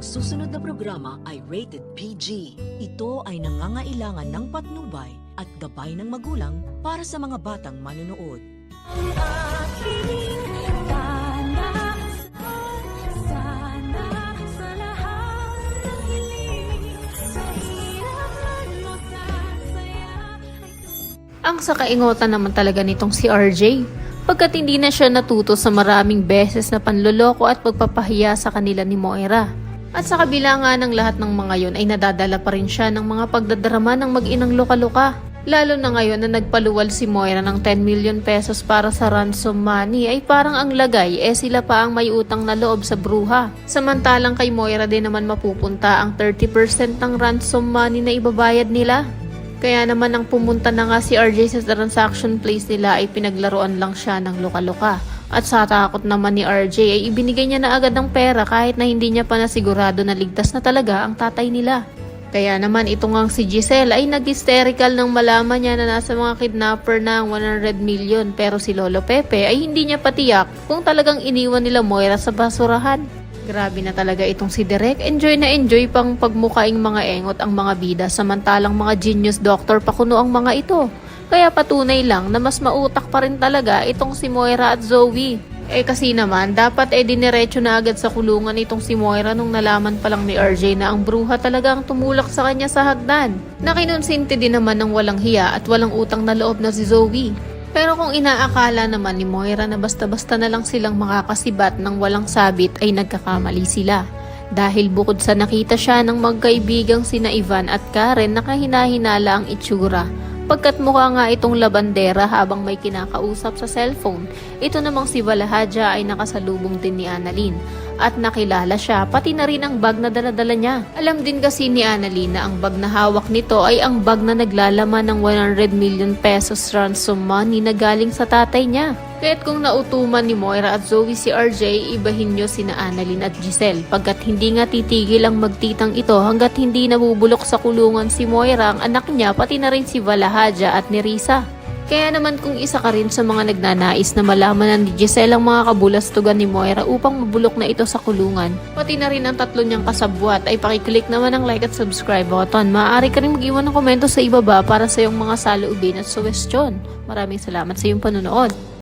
Ang susunod na programa ay rated PG. Ito ay nangangailangan ng patnubay at gabay ng magulang para sa mga batang manonood. Ang aking tanda sana sa lahat ng hiling sa hirap man o sa saya ay Ang sakaingotan naman talaga nitong si RJ, pagkat hindi na siya natuto sa maraming beses na panloloko at pagpapahiya sa kanila ni Moira. At sa kabila nga ng lahat ng mga yon ay nadadala pa rin siya ng mga pagdadrama ng mag-inang luka-luka. Lalo na ngayon na nagpaluwal si Moira ng 10 million pesos para sa ransom money ay parang ang lagay sila pa ang may utang na loob sa bruha. Samantalang kay Moira din naman mapupunta ang 30% ng ransom money na ibabayad nila. Kaya naman ang pumunta na nga si RJ sa transaction place nila ay pinaglaruan lang siya ng luka-luka. At sa takot naman ni RJ ay ibinigay niya na agad ng pera kahit na hindi niya pa nasigurado na ligtas na talaga ang tatay nila. Kaya naman ito ngang si Giselle ay nag-hysterical nang malaman niya na nasa mga kidnapper na ang 100 million pero si Lolo Pepe ay hindi niya patiyak kung talagang iniwan nila Moira sa basurahan. Grabe na talaga itong si Derek, enjoy na enjoy pang pagmukaing mga engot ang mga bida samantalang mga genius doctor pa kuno ang mga ito. Kaya patunay lang na mas mautak pa rin talaga itong si Moira at Zoe. Kasi naman, dapat diniretso na agad sa kulungan itong si Moira nung nalaman pa lang ni RJ na ang bruha talaga ang tumulak sa kanya sa hagdan. Nakinonsinti din naman ng walang hiya at walang utang na loob na si Zoe. Pero kung inaakala naman ni Moira na basta-basta na lang silang makakasibat ng walang sabit ay nagkakamali sila. Dahil bukod sa nakita siya ng magkaibigang sina Ivan at Karen nakahinahinala ang itsura. Pagkat mukha nga itong labandera habang may kinakausap sa cellphone. Ito namang si Valahadja ay nakasalubong din ni Annalyn. At nakilala siya, pati na rin ang bag na daladala niya. Alam din kasi ni Annalyn na ang bag na hawak nito ay ang bag na naglalaman ng 100 million pesos ransom money na galing sa tatay niya. Kaya't kung nautuman ni Moira at Zoe si RJ, ibahin nyo sina Annalyn at Giselle pagkat hindi nga titigil ang magtitang ito hanggat hindi nabubulok sa kulungan si Moira, ang anak niya, pati na rin si Valahadja at ni Risa. Kaya naman kung isa ka rin sa mga nagnanais na malaman na ni Giselle ang mga kabulastugan ni Moira upang mabulok na ito sa kulungan, pati na rin ang tatlo niyang kasabwat, ay pakiclick naman ang like at subscribe button. Maaari ka rin mag-iwan ng komento sa ibaba para sa iyong mga saloobin at suwestyon. Maraming salamat sa iyong panonood.